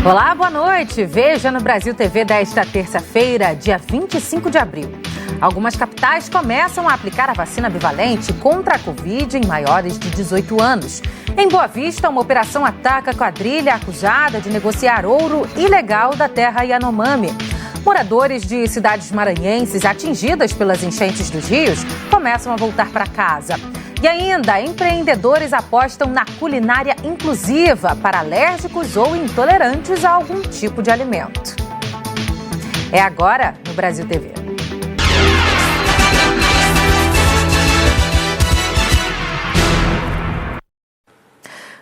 Olá, boa noite. Veja no Brasil TV desta terça-feira, dia 25 de abril. Algumas capitais começam a aplicar a vacina bivalente contra a Covid em maiores de 18 anos. Em Boa Vista, uma operação ataca a quadrilha acusada de negociar ouro ilegal da terra Yanomami. Moradores de cidades maranhenses atingidas pelas enchentes dos rios começam a voltar para casa. E ainda, empreendedores apostam na culinária inclusiva para alérgicos ou intolerantes a algum tipo de alimento. É agora no Brasil TV.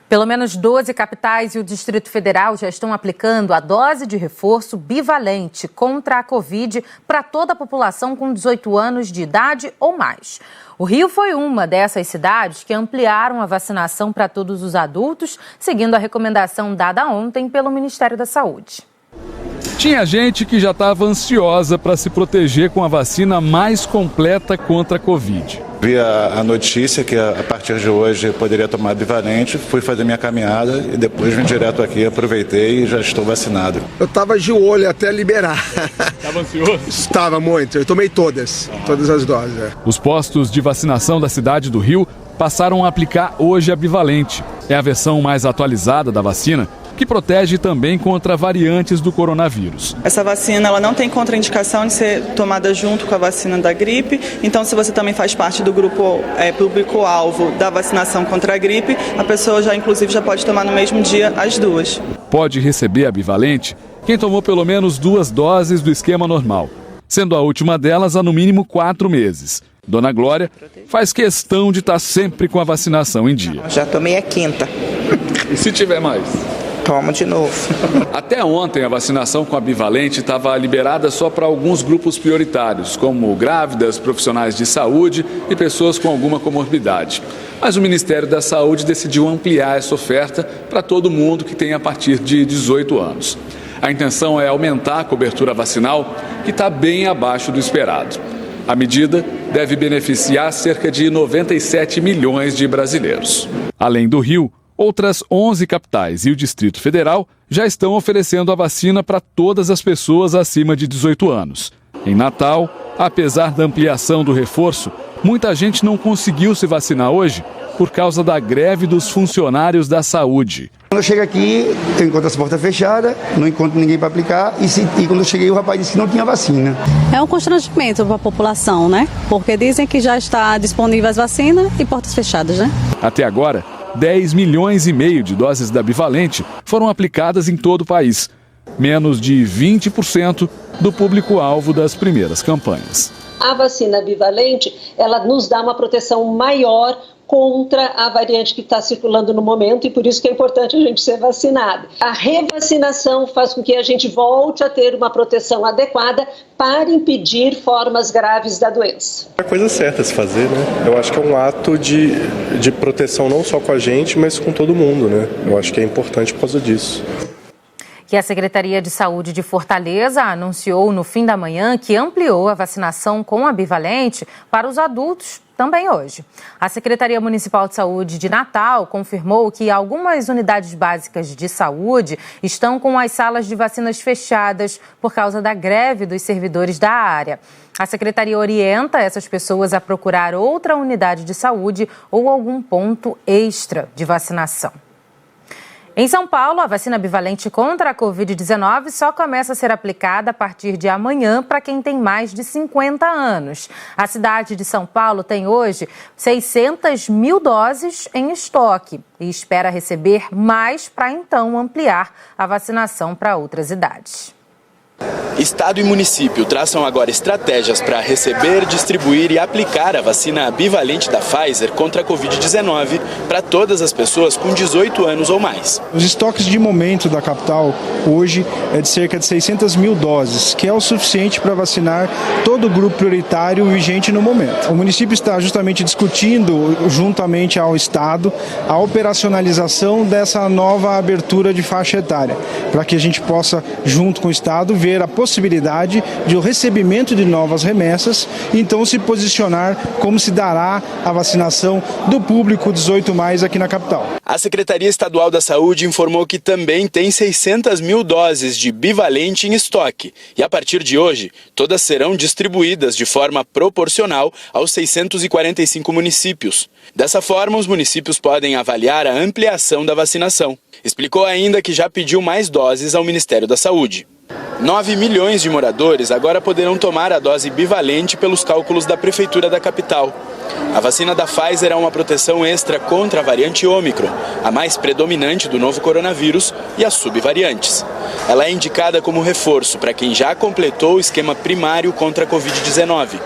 Pelo menos 12 capitais e o Distrito Federal já estão aplicando a dose de reforço bivalente contra a Covid para toda a população com 18 anos de idade ou mais. O Rio foi uma dessas cidades que ampliaram a vacinação para todos os adultos, seguindo a recomendação dada ontem pelo Ministério da Saúde. Tinha gente que já estava ansiosa para se proteger com a vacina mais completa contra a Covid. Vi a notícia que a partir de hoje eu poderia tomar bivalente, fui fazer minha caminhada e depois vim direto aqui, aproveitei e já estou vacinado. Eu estava de olho até liberar. Estava ansioso? Estava muito, eu tomei todas as doses. Os postos de vacinação da cidade do Rio passaram a aplicar hoje a bivalente. É a versão mais atualizada da vacina, que protege também contra variantes do coronavírus. Essa vacina ela não tem contraindicação de ser tomada junto com a vacina da gripe, então se você também faz parte do grupo público-alvo da vacinação contra a gripe, a pessoa inclusive já pode tomar no mesmo dia as duas. Pode receber a bivalente quem tomou pelo menos 2 doses do esquema normal, sendo a última delas há no mínimo 4 meses. Dona Glória faz questão de estar sempre com a vacinação em dia. Já tomei a 5ª. E se tiver mais? Toma de novo. Até ontem, a vacinação com a bivalente estava liberada só para alguns grupos prioritários, como grávidas, profissionais de saúde e pessoas com alguma comorbidade. Mas o Ministério da Saúde decidiu ampliar essa oferta para todo mundo que tem a partir de 18 anos. A intenção é aumentar a cobertura vacinal, que está bem abaixo do esperado. A medida deve beneficiar cerca de 97 milhões de brasileiros. Além do Rio, outras 11 capitais e o Distrito Federal já estão oferecendo a vacina para todas as pessoas acima de 18 anos. Em Natal, apesar da ampliação do reforço, muita gente não conseguiu se vacinar hoje por causa da greve dos funcionários da saúde. Quando eu chego aqui, eu encontro as portas fechadas, não encontro ninguém para aplicar e quando eu cheguei o rapaz disse que não tinha vacina. É um constrangimento para a população, né? Porque dizem que já está disponível as vacinas e portas fechadas, né? Até agora, 10 milhões e meio de doses da bivalente foram aplicadas em todo o país, menos de 20% do público-alvo das primeiras campanhas. A vacina bivalente, ela nos dá uma proteção maior contra a variante que está circulando no momento e por isso que é importante a gente ser vacinado. A revacinação faz com que a gente volte a ter uma proteção adequada para impedir formas graves da doença. É a coisa certa a se fazer, né? Eu acho que é um ato de proteção não só com a gente, mas com todo mundo, né? Eu acho que é importante por causa disso. Que a Secretaria de Saúde de Fortaleza anunciou no fim da manhã que ampliou a vacinação com a bivalente para os adultos também hoje. A Secretaria Municipal de Saúde de Natal confirmou que algumas unidades básicas de saúde estão com as salas de vacinas fechadas por causa da greve dos servidores da área. A Secretaria orienta essas pessoas a procurar outra unidade de saúde ou algum ponto extra de vacinação. Em São Paulo, a vacina bivalente contra a Covid-19 só começa a ser aplicada a partir de amanhã para quem tem mais de 50 anos. A cidade de São Paulo tem hoje 600 mil doses em estoque e espera receber mais para então ampliar a vacinação para outras idades. Estado e município traçam agora estratégias para receber, distribuir e aplicar a vacina bivalente da Pfizer contra a Covid-19 para todas as pessoas com 18 anos ou mais. Os estoques de momento da capital hoje é de cerca de 600 mil doses, que é o suficiente para vacinar todo o grupo prioritário vigente no momento. O município está justamente discutindo, juntamente ao Estado, a operacionalização dessa nova abertura de faixa etária, para que a gente possa, junto com o Estado, ver ver a possibilidade de o recebimento de novas remessas e então se posicionar como se dará a vacinação do público 18+ aqui na capital. A Secretaria Estadual da Saúde informou que também tem 600 mil doses de bivalente em estoque e a partir de hoje todas serão distribuídas de forma proporcional aos 645 municípios. Dessa forma, os municípios podem avaliar a ampliação da vacinação. Explicou ainda que já pediu mais doses ao Ministério da Saúde. 9 milhões de moradores agora poderão tomar a dose bivalente pelos cálculos da Prefeitura da capital. A vacina da Pfizer é uma proteção extra contra a variante Ômicron, a mais predominante do novo coronavírus, e as subvariantes. Ela é indicada como reforço para quem já completou o esquema primário contra a Covid-19,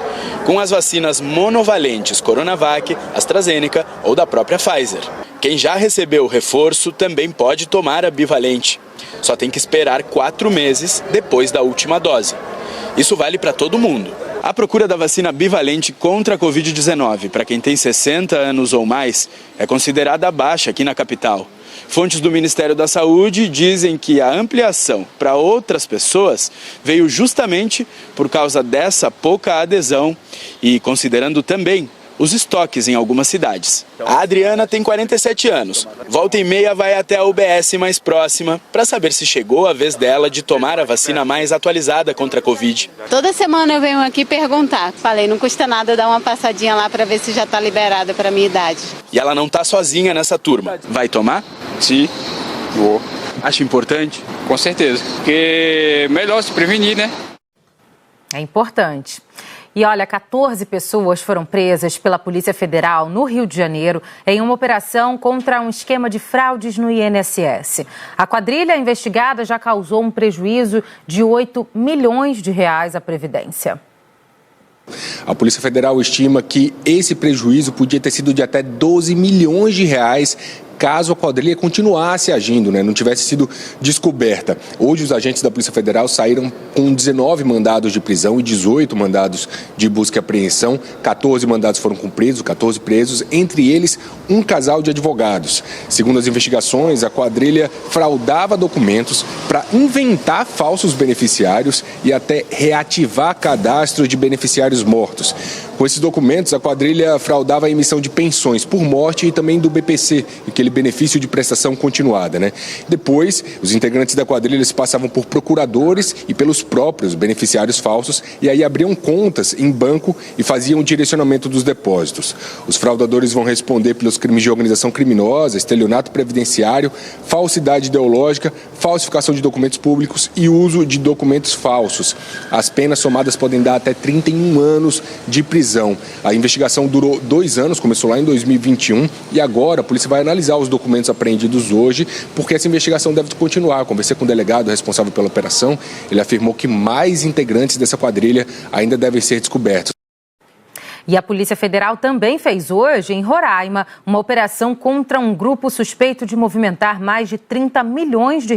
com as vacinas monovalentes Coronavac, AstraZeneca ou da própria Pfizer. Quem já recebeu o reforço também pode tomar a bivalente. Só tem que esperar 4 meses depois da última dose. Isso vale para todo mundo. A procura da vacina bivalente contra a Covid-19 para quem tem 60 anos ou mais é considerada baixa aqui na capital. Fontes do Ministério da Saúde dizem que a ampliação para outras pessoas veio justamente por causa dessa pouca adesão e considerando também os estoques em algumas cidades. A Adriana tem 47 anos. Volta e meia vai até a UBS mais próxima para saber se chegou a vez dela de tomar a vacina mais atualizada contra a Covid. Toda semana eu venho aqui perguntar. Falei, não custa nada dar uma passadinha lá para ver se já está liberada para minha idade. E ela não está sozinha nessa turma. Vai tomar? Sim, vou. Acha importante? Com certeza, porque melhor se prevenir, né? É importante. E olha, 14 pessoas foram presas pela Polícia Federal no Rio de Janeiro em uma operação contra um esquema de fraudes no INSS. A quadrilha investigada já causou um prejuízo de R$8 milhões à Previdência. A Polícia Federal estima que esse prejuízo podia ter sido de até R$12 milhões caso a quadrilha continuasse agindo, não tivesse sido descoberta. Hoje, os agentes da Polícia Federal saíram com 19 mandados de prisão e 18 mandados de busca e apreensão. 14 mandados foram cumpridos, 14 presos, entre eles um casal de advogados. Segundo as investigações, a quadrilha fraudava documentos para inventar falsos beneficiários e até reativar cadastro de beneficiários mortos. Com esses documentos, a quadrilha fraudava a emissão de pensões por morte e também do BPC, aquele benefício de prestação continuada, Depois, os integrantes da quadrilha se passavam por procuradores e pelos próprios beneficiários falsos e aí abriam contas em banco e faziam o direcionamento dos depósitos. Os fraudadores vão responder pelos crimes de organização criminosa, estelionato previdenciário, falsidade ideológica, falsificação de documentos públicos e uso de documentos falsos. As penas somadas podem dar até 31 anos de prisão. A investigação durou 2 anos, começou lá em 2021 e agora a polícia vai analisar os documentos apreendidos hoje, porque essa investigação deve continuar. Conversei com o delegado responsável pela operação, ele afirmou que mais integrantes dessa quadrilha ainda devem ser descobertos. E a Polícia Federal também fez hoje, em Roraima, uma operação contra um grupo suspeito de movimentar mais de R$30 milhões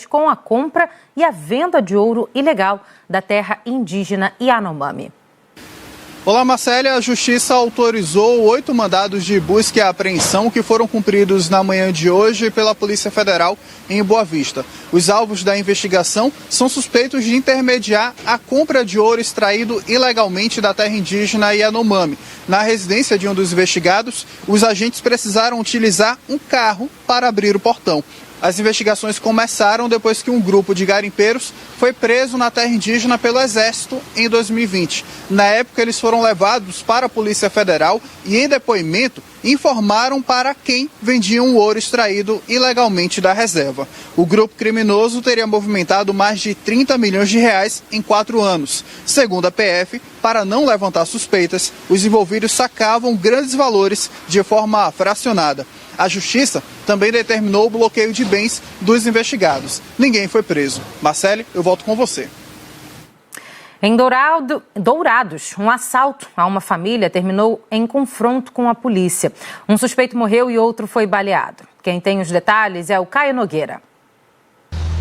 com a compra e a venda de ouro ilegal da terra indígena Yanomami. Olá, Marcélia. A Justiça autorizou 8 mandados de busca e apreensão que foram cumpridos na manhã de hoje pela Polícia Federal em Boa Vista. Os alvos da investigação são suspeitos de intermediar a compra de ouro extraído ilegalmente da terra indígena Yanomami. Na residência de um dos investigados, os agentes precisaram utilizar um carro para abrir o portão. As investigações começaram depois que um grupo de garimpeiros foi preso na terra indígena pelo Exército em 2020. Na época, eles foram levados para a Polícia Federal e, em depoimento, informaram para quem vendiam o ouro extraído ilegalmente da reserva. O grupo criminoso teria movimentado mais de R$30 milhões em 4 anos. Segundo a PF, para não levantar suspeitas, os envolvidos sacavam grandes valores de forma fracionada. A Justiça também determinou o bloqueio de bens dos investigados. Ninguém foi preso. Marcele, eu volto com você. Em Dourados, um assalto a uma família terminou em confronto com a polícia. Um suspeito morreu e outro foi baleado. Quem tem os detalhes é o Caio Nogueira.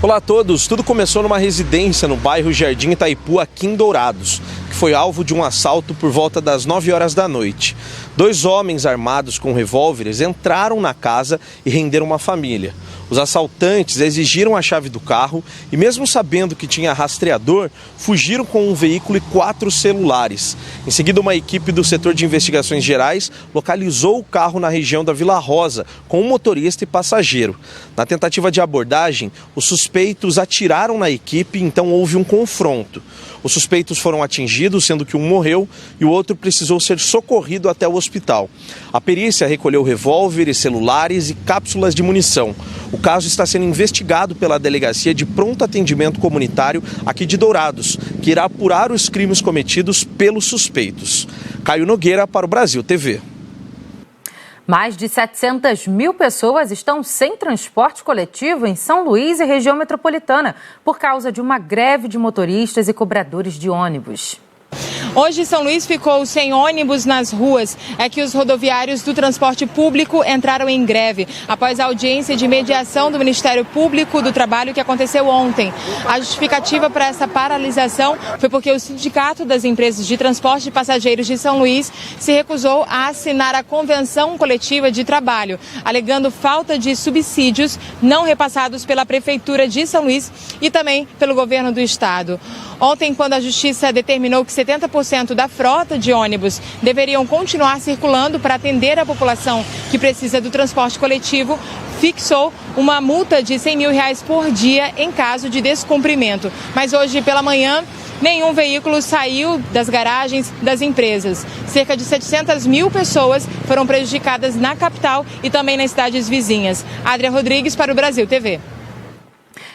Olá a todos, tudo começou numa residência no bairro Jardim Itaipu, aqui em Dourados. que foi alvo de um assalto por volta das 9 horas da noite. 2 homens armados com revólveres entraram na casa e renderam uma família. Os assaltantes exigiram a chave do carro e, mesmo sabendo que tinha rastreador, fugiram com um veículo e 4 celulares. Em seguida, uma equipe do setor de investigações gerais localizou o carro na região da Vila Rosa, com um motorista e passageiro. Na tentativa de abordagem, os suspeitos atiraram na equipe e então houve um confronto. Os suspeitos foram atingidos, sendo que um morreu e o outro precisou ser socorrido até o hospital. A perícia recolheu revólveres, celulares e cápsulas de munição. O caso está sendo investigado pela Delegacia de Pronto Atendimento Comunitário aqui de Dourados, que irá apurar os crimes cometidos pelos suspeitos. Caio Nogueira para o Brasil TV. Mais de 700 mil pessoas estão sem transporte coletivo em São Luís e região metropolitana por causa de uma greve de motoristas e cobradores de ônibus. Hoje, São Luís ficou sem ônibus nas ruas. É que os rodoviários do transporte público entraram em greve após a audiência de mediação do Ministério Público do Trabalho que aconteceu ontem. A justificativa para essa paralisação foi porque o Sindicato das Empresas de Transporte de Passageiros de São Luís se recusou a assinar a Convenção Coletiva de Trabalho, alegando falta de subsídios não repassados pela Prefeitura de São Luís e também pelo governo do estado. Ontem, quando a Justiça determinou que 70% da frota de ônibus deveriam continuar circulando para atender a população que precisa do transporte coletivo, fixou uma multa de R$100 mil por dia em caso de descumprimento. Mas hoje pela manhã, nenhum veículo saiu das garagens das empresas. Cerca de 700 mil pessoas foram prejudicadas na capital e também nas cidades vizinhas. Adria Rodrigues para o Brasil TV.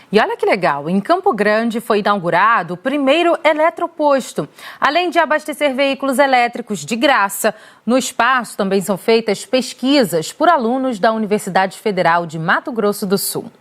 E olha que legal, em Campo Grande foi inaugurado o primeiro eletroposto. Além de abastecer veículos elétricos de graça, no espaço também são feitas pesquisas por alunos da Universidade Federal de Mato Grosso do Sul.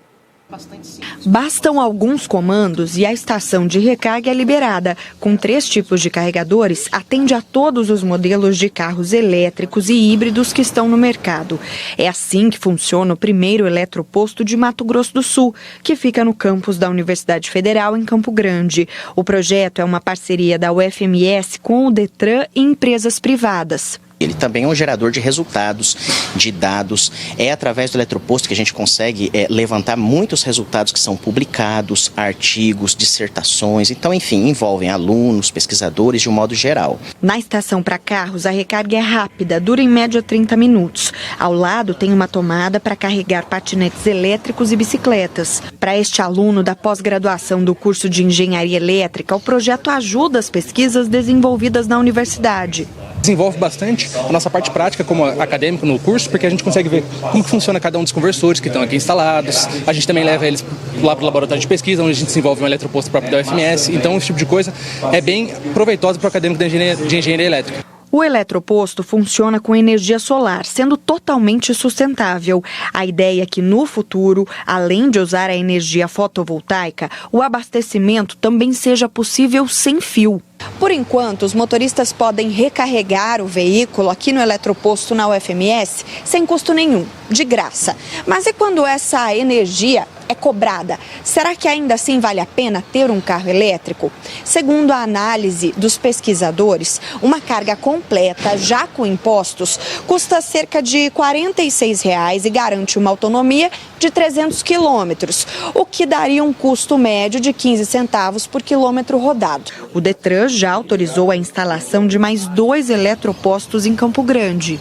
Bastam alguns comandos e a estação de recarga é liberada. Com 3 tipos de carregadores, atende a todos os modelos de carros elétricos e híbridos que estão no mercado. É assim que funciona o primeiro eletroposto de Mato Grosso do Sul, que fica no campus da Universidade Federal em Campo Grande. O projeto é uma parceria da UFMS com o Detran e empresas privadas. Ele também é um gerador de resultados, de dados. É através do eletroposto que a gente consegue levantar muitos resultados que são publicados, artigos, dissertações. Então, enfim, envolvem alunos, pesquisadores de um modo geral. Na estação para carros, a recarga é rápida, dura em média 30 minutos. Ao lado tem uma tomada para carregar patinetes elétricos e bicicletas. Para este aluno da pós-graduação do curso de Engenharia Elétrica, o projeto ajuda as pesquisas desenvolvidas na universidade. Desenvolve bastante a nossa parte prática como acadêmico no curso, porque a gente consegue ver como que funciona cada um dos conversores que estão aqui instalados. A gente também leva eles lá para o laboratório de pesquisa, onde a gente desenvolve um eletroposto próprio da UFMS. Então, esse tipo de coisa é bem proveitosa para o acadêmico de engenharia elétrica. O eletroposto funciona com energia solar, sendo totalmente sustentável. A ideia é que no futuro, além de usar a energia fotovoltaica, o abastecimento também seja possível sem fio. Por enquanto, os motoristas podem recarregar o veículo aqui no eletroposto na UFMS sem custo nenhum, de graça. Mas e quando essa energia é cobrada? Será que ainda assim vale a pena ter um carro elétrico? Segundo a análise dos pesquisadores, uma carga completa, já com impostos, custa cerca de R$ 46 e garante uma autonomia de 300 quilômetros, o que daria um custo médio de 15 centavos por quilômetro rodado. O Detran já autorizou a instalação de mais 2 eletropostos em Campo Grande.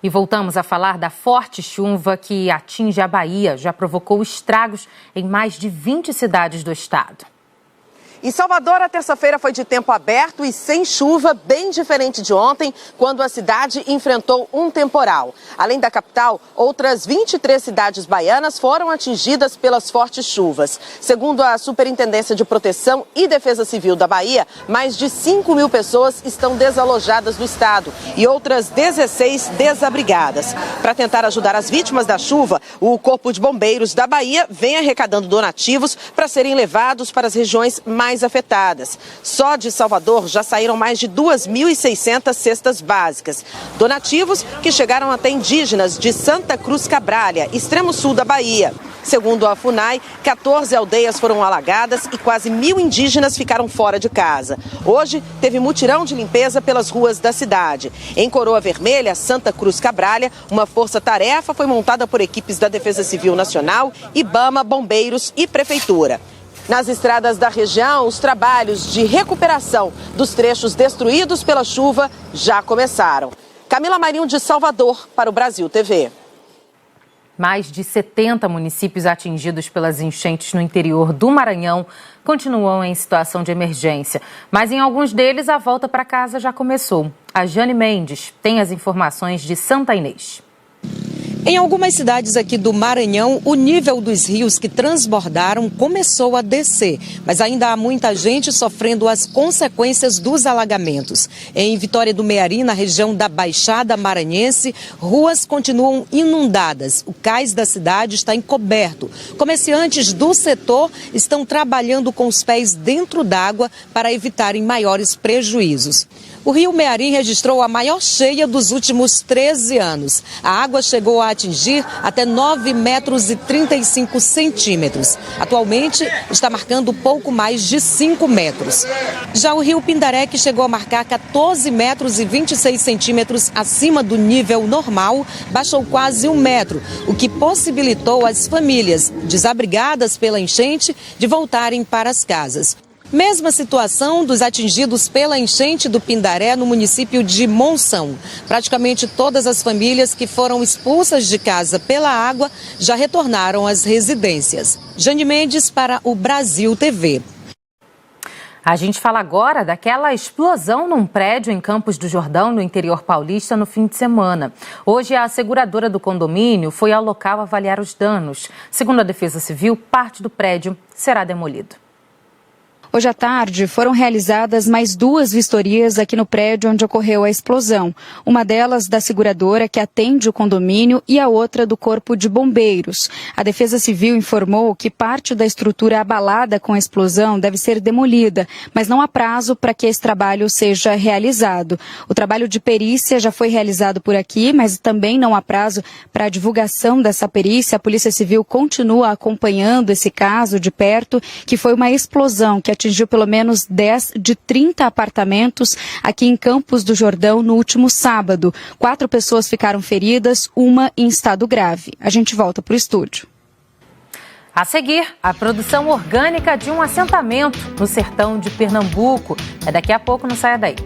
E voltamos a falar da forte chuva que atinge a Bahia. Já provocou estragos em mais de 20 cidades do estado. Em Salvador, a terça-feira foi de tempo aberto e sem chuva, bem diferente de ontem, quando a cidade enfrentou um temporal. Além da capital, outras 23 cidades baianas foram atingidas pelas fortes chuvas. Segundo a Superintendência de Proteção e Defesa Civil da Bahia, mais de 5 mil pessoas estão desalojadas do estado e outras 16 desabrigadas. Para tentar ajudar as vítimas da chuva, o Corpo de Bombeiros da Bahia vem arrecadando donativos para serem levados para as regiões mais afetadas. Só de Salvador já saíram mais de 2.600 cestas básicas. Donativos que chegaram até indígenas de Santa Cruz Cabralha, extremo sul da Bahia. Segundo a FUNAI, 14 aldeias foram alagadas e quase 1.000 indígenas ficaram fora de casa. Hoje, teve mutirão de limpeza pelas ruas da cidade. Em Coroa Vermelha, Santa Cruz Cabralha, uma força-tarefa foi montada por equipes da Defesa Civil Nacional, IBAMA, bombeiros e prefeitura. Nas estradas da região, os trabalhos de recuperação dos trechos destruídos pela chuva já começaram. Camila Marinho, de Salvador, para o Brasil TV. Mais de 70 municípios atingidos pelas enchentes no interior do Maranhão continuam em situação de emergência. Mas em alguns deles a volta para casa já começou. A Jane Mendes tem as informações de Santa Inês. Em algumas cidades aqui do Maranhão, o nível dos rios que transbordaram começou a descer, mas ainda há muita gente sofrendo as consequências dos alagamentos. Em Vitória do Mearim, na região da Baixada Maranhense, ruas continuam inundadas. O cais da cidade está encoberto. Comerciantes do setor estão trabalhando com os pés dentro d'água para evitarem maiores prejuízos. O rio Mearim registrou a maior cheia dos últimos 13 anos. A água chegou a atingir até 9,35 metros. Atualmente está marcando pouco mais de 5 metros. Já o rio Pindaré, que chegou a marcar 14,26 metros acima do nível normal, baixou quase 1 metro, o que possibilitou as famílias desabrigadas pela enchente de voltarem para as casas. Mesma situação dos atingidos pela enchente do Pindaré no município de Monção. Praticamente todas as famílias que foram expulsas de casa pela água já retornaram às residências. Jane Mendes para o Brasil TV. A gente fala agora daquela explosão num prédio em Campos do Jordão, no interior paulista, no fim de semana. Hoje, a seguradora do condomínio foi ao local avaliar os danos. Segundo a Defesa Civil, parte do prédio será demolido. Hoje à tarde foram realizadas mais 2 vistorias aqui no prédio onde ocorreu a explosão. Uma delas da seguradora que atende o condomínio e a outra do Corpo de Bombeiros. A Defesa Civil informou que parte da estrutura abalada com a explosão deve ser demolida, mas não há prazo para que esse trabalho seja realizado. O trabalho de perícia já foi realizado por aqui, mas também não há prazo para a divulgação dessa perícia. A Polícia Civil continua acompanhando esse caso de perto, que foi uma explosão que atingiu pelo menos 10 de 30 apartamentos aqui em Campos do Jordão no último sábado. 4 pessoas ficaram feridas, uma em estado grave. A gente volta para o estúdio. A seguir, a produção orgânica de um assentamento no sertão de Pernambuco. É daqui a pouco, não saia daí.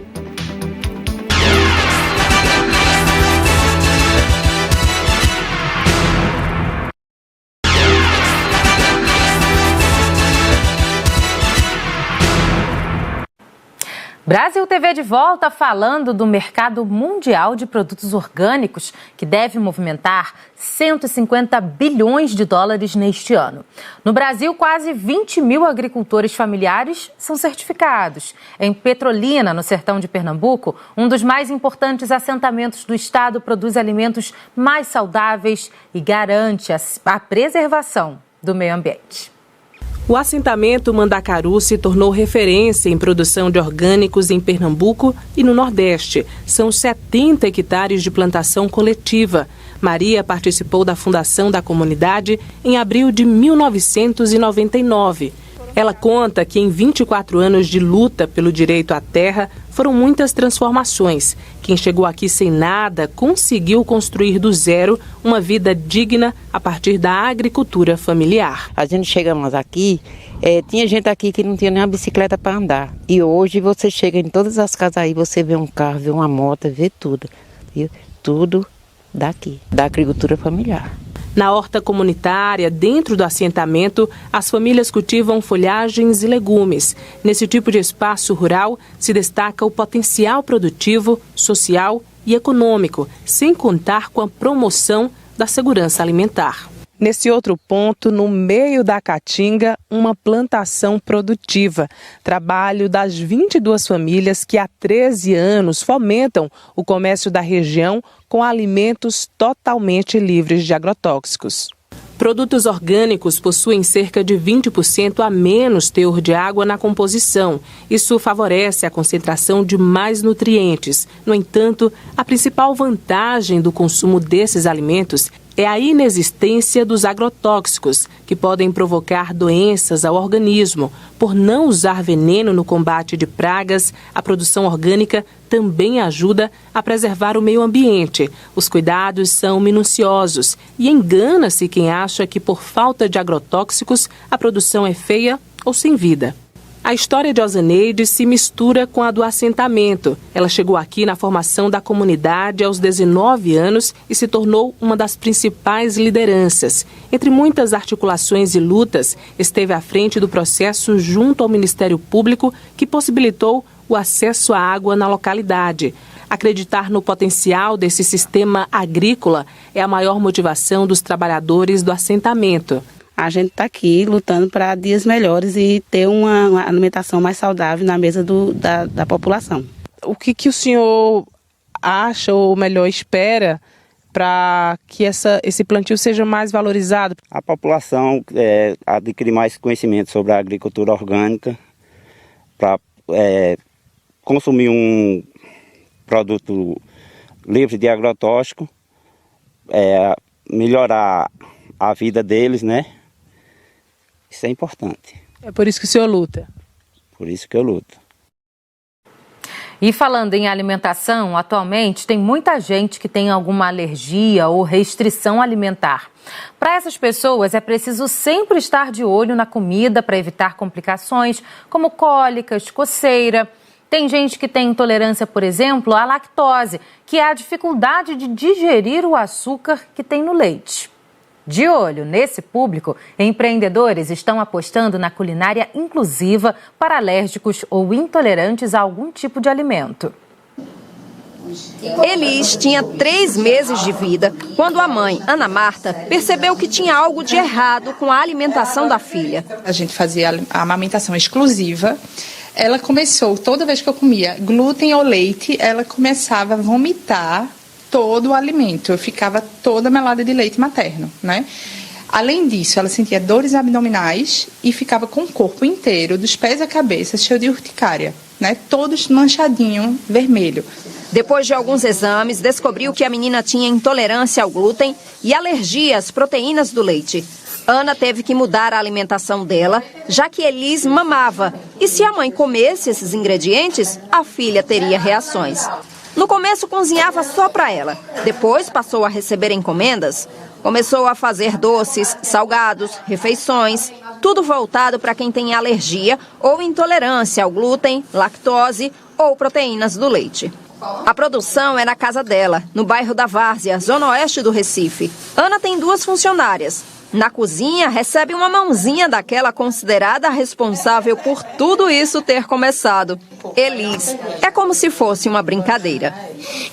Brasil TV de volta falando do mercado mundial de produtos orgânicos, que deve movimentar 150 bilhões de dólares neste ano. No Brasil, quase 20 mil agricultores familiares são certificados. Em Petrolina, no sertão de Pernambuco, um dos mais importantes assentamentos do estado produz alimentos mais saudáveis e garante a preservação do meio ambiente. O assentamento Mandacaru se tornou referência em produção de orgânicos em Pernambuco e no Nordeste. São 70 hectares de plantação coletiva. Maria participou da fundação da comunidade em abril de 1999. Ela conta que em 24 anos de luta pelo direito à terra, foram muitas transformações. Quem chegou aqui sem nada conseguiu construir do zero uma vida digna a partir da agricultura familiar. A gente chegamos aqui, tinha gente aqui que não tinha nem uma bicicleta para andar. E hoje você chega em todas as casas aí, você vê um carro, vê uma moto, vê tudo. Viu? Tudo daqui, da agricultura familiar. Na horta comunitária, dentro do assentamento, as famílias cultivam folhagens e legumes. Nesse tipo de espaço rural, se destaca o potencial produtivo, social e econômico, sem contar com a promoção da segurança alimentar. Nesse outro ponto, no meio da caatinga, uma plantação produtiva. Trabalho das 22 famílias que há 13 anos fomentam o comércio da região com alimentos totalmente livres de agrotóxicos. Produtos orgânicos possuem cerca de 20% a menos teor de água na composição. Isso favorece a concentração de mais nutrientes. No entanto, a principal vantagem do consumo desses alimentos é a inexistência dos agrotóxicos, que podem provocar doenças ao organismo. Por não usar veneno no combate de pragas, a produção orgânica também ajuda a preservar o meio ambiente. Os cuidados são minuciosos e engana-se quem acha que por falta de agrotóxicos a produção é feia ou sem vida. A história de Osaneide se mistura com a do assentamento. Ela chegou aqui na formação da comunidade aos 19 anos e se tornou uma das principais lideranças. Entre muitas articulações e lutas, esteve à frente do processo junto ao Ministério Público que possibilitou o acesso à água na localidade. Acreditar no potencial desse sistema agrícola é a maior motivação dos trabalhadores do assentamento. A gente está aqui lutando para dias melhores e ter uma alimentação mais saudável na mesa da população. O que o senhor acha, ou melhor, espera para que esse plantio seja mais valorizado? A população adquirir mais conhecimento sobre a agricultura orgânica, para consumir um produto livre de agrotóxico, melhorar a vida deles, né? Isso é importante. É por isso que o senhor luta? Por isso que eu luto. E falando em alimentação, atualmente tem muita gente que tem alguma alergia ou restrição alimentar. Para essas pessoas é preciso sempre estar de olho na comida para evitar complicações como cólicas, coceira. Tem gente que tem intolerância, por exemplo, à lactose, que é a dificuldade de digerir o açúcar que tem no leite. De olho nesse público, empreendedores estão apostando na culinária inclusiva para alérgicos ou intolerantes a algum tipo de alimento. Elis tinha 3 meses de vida quando a mãe, Ana Marta, percebeu que tinha algo de errado com a alimentação da filha. A gente fazia a amamentação exclusiva. Ela começou, toda vez que eu comia glúten ou leite, ela começava a vomitar todo o alimento. Eu ficava toda melada de leite materno, né? Além disso, ela sentia dores abdominais e ficava com o corpo inteiro, dos pés à cabeça, cheio de urticária, né? Todos manchadinho, vermelho. Depois de alguns exames, descobriu que a menina tinha intolerância ao glúten e alergia às proteínas do leite. Ana teve que mudar a alimentação dela, já que Elis mamava. E se a mãe comesse esses ingredientes, a filha teria reações. No começo cozinhava só para ela, depois passou a receber encomendas. Começou a fazer doces, salgados, refeições, tudo voltado para quem tem alergia ou intolerância ao glúten, lactose ou proteínas do leite. A produção é na casa dela, no bairro da Várzea, zona oeste do Recife. Ana tem 2 funcionárias. Na cozinha, recebe uma mãozinha daquela considerada responsável por tudo isso ter começado. Elis. É como se fosse uma brincadeira.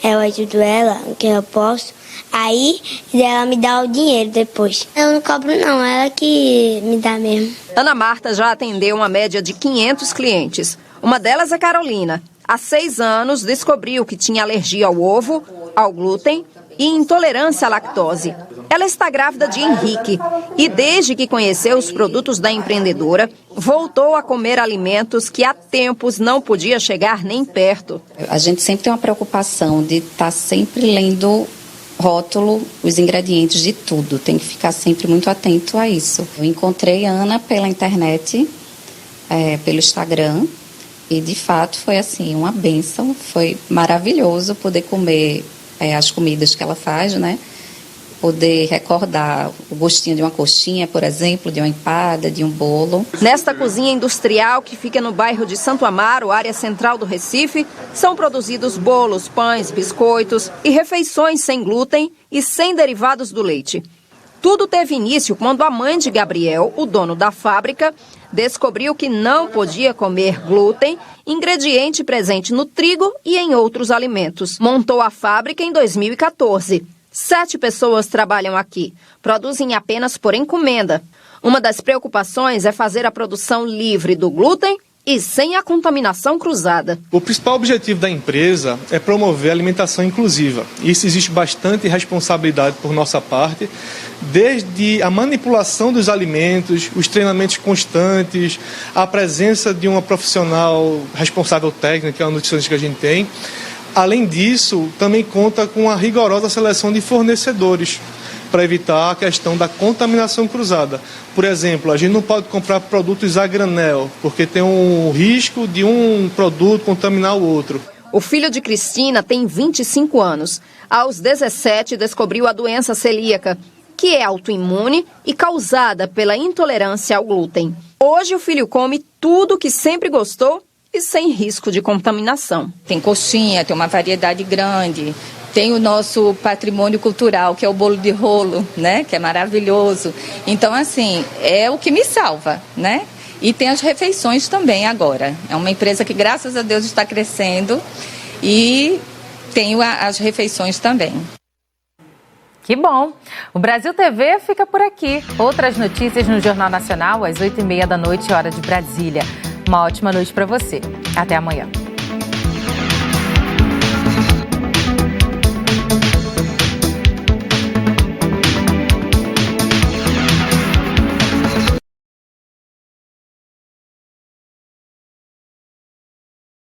Eu ajudo ela, o que eu posso, aí ela me dá o dinheiro depois. Eu não cobro não, ela que me dá mesmo. Ana Marta já atendeu uma média de 500 clientes. Uma delas é Carolina. Há 6 anos descobriu que tinha alergia ao ovo, ao glúten e intolerância à lactose. Ela está grávida de Henrique e desde que conheceu os produtos da empreendedora, voltou a comer alimentos que há tempos não podia chegar nem perto. A gente sempre tem uma preocupação de estar sempre lendo rótulo, os ingredientes de tudo. Tem que ficar sempre muito atento a isso. Eu encontrei a Ana pela internet, pelo Instagram, e de fato foi assim, uma bênção. Foi maravilhoso poder comer as comidas que ela faz, né? Poder recordar o gostinho de uma coxinha, por exemplo, de uma empada, de um bolo. Nesta cozinha industrial que fica no bairro de Santo Amaro, área central do Recife, são produzidos bolos, pães, biscoitos e refeições sem glúten e sem derivados do leite. Tudo teve início quando a mãe de Gabriel, o dono da fábrica, descobriu que não podia comer glúten, ingrediente presente no trigo e em outros alimentos. Montou a fábrica em 2014. 7 pessoas trabalham aqui. Produzem apenas por encomenda. Uma das preocupações é fazer a produção livre do glúten e sem a contaminação cruzada. O principal objetivo da empresa é promover a alimentação inclusiva. Isso existe bastante responsabilidade por nossa parte, desde a manipulação dos alimentos, os treinamentos constantes, a presença de uma profissional responsável técnica, que é uma nutricionista que a gente tem. Além disso, também conta com a rigorosa seleção de fornecedores. para evitar a questão da contaminação cruzada. Por exemplo, a gente não pode comprar produtos a granel, porque tem um risco de um produto contaminar o outro. O filho de Cristina tem 25 anos. Aos 17, descobriu a doença celíaca, que é autoimune e causada pela intolerância ao glúten. Hoje, o filho come tudo que sempre gostou e sem risco de contaminação. Tem coxinha, tem uma variedade grande. Tem o nosso patrimônio cultural, que é o bolo de rolo, né? Que é maravilhoso. Então, assim, é o que me salva, né? E tem as refeições também agora. É uma empresa que, graças a Deus, está crescendo e tem as refeições também. Que bom! O Brasil TV fica por aqui. Outras notícias no Jornal Nacional, às 8h30 da noite, hora de Brasília. Uma ótima noite para você. Até amanhã.